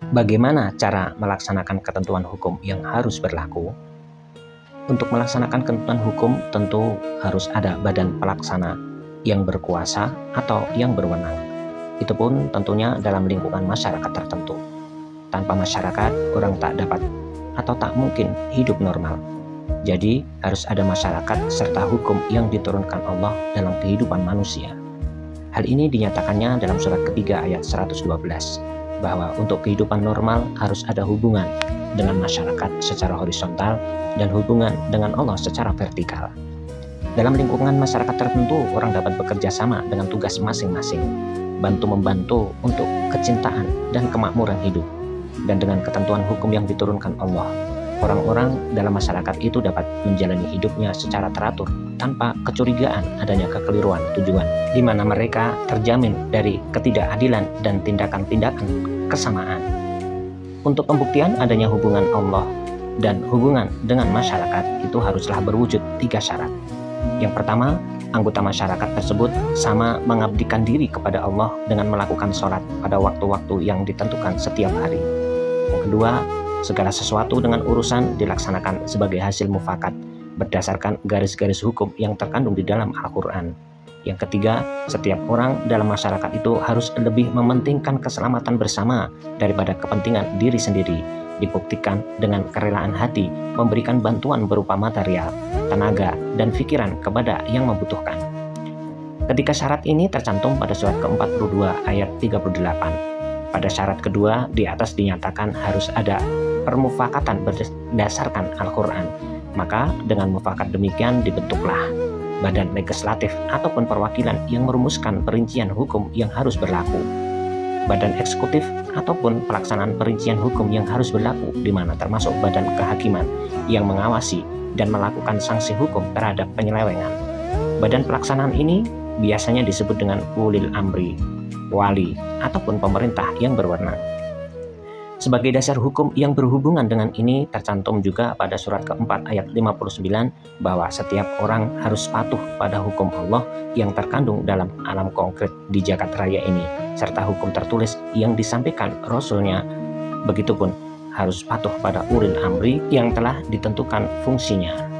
Bagaimana cara melaksanakan ketentuan hukum yang harus berlaku? Untuk melaksanakan ketentuan hukum tentu harus ada badan pelaksana yang berkuasa atau yang berwenang. Itu pun tentunya dalam lingkungan masyarakat tertentu. Tanpa masyarakat, orang tak dapat atau tak mungkin hidup normal. Jadi harus ada masyarakat serta hukum yang diturunkan Allah dalam kehidupan manusia. Hal ini dinyatakannya dalam surat ketiga ayat 112, bahwa untuk kehidupan normal harus ada hubungan dengan masyarakat secara horizontal dan hubungan dengan Allah secara vertikal. Dalam lingkungan masyarakat tertentu, orang dapat bekerja sama dengan tugas masing-masing, bantu-membantu untuk kecintaan dan kemakmuran hidup. Dan dengan ketentuan hukum yang diturunkan Allah, orang-orang dalam masyarakat itu dapat menjalani hidupnya secara teratur tanpa kecurigaan adanya kekeliruan tujuan, di mana mereka terjamin dari ketidakadilan dan tindakan-tindakan kesamaan. Untuk pembuktian adanya hubungan Allah dan hubungan dengan masyarakat itu haruslah berwujud 3 syarat. Yang pertama, anggota masyarakat tersebut sama mengabdikan diri kepada Allah dengan melakukan sholat pada waktu-waktu yang ditentukan setiap hari. Yang kedua, segala sesuatu dengan urusan dilaksanakan sebagai hasil mufakat berdasarkan garis-garis hukum yang terkandung di dalam Al-Quran. Yang ketiga, setiap orang dalam masyarakat itu harus lebih mementingkan keselamatan bersama daripada kepentingan diri sendiri, dibuktikan dengan kerelaan hati memberikan bantuan berupa material, tenaga, dan pikiran kepada yang membutuhkan. Ketika syarat ini tercantum pada surat ke-42 ayat 38. Pada syarat kedua di atas dinyatakan harus ada permufakatan berdasarkan Al-Quran. Maka dengan mufakat demikian dibentuklah badan legislatif ataupun perwakilan yang merumuskan perincian hukum yang harus berlaku. Badan eksekutif ataupun pelaksanaan perincian hukum yang harus berlaku, di mana termasuk badan kehakiman yang mengawasi dan melakukan sanksi hukum terhadap penyelewengan. Badan pelaksanaan ini biasanya disebut dengan ulil amri, wali, ataupun pemerintah yang berwenang. Sebagai dasar hukum yang berhubungan dengan ini tercantum juga pada surat keempat ayat 59 bahwa setiap orang harus patuh pada hukum Allah yang terkandung dalam alam konkret di jagat raya ini, serta hukum tertulis yang disampaikan Rasulnya. Begitupun harus patuh pada ulil amri yang telah ditentukan fungsinya.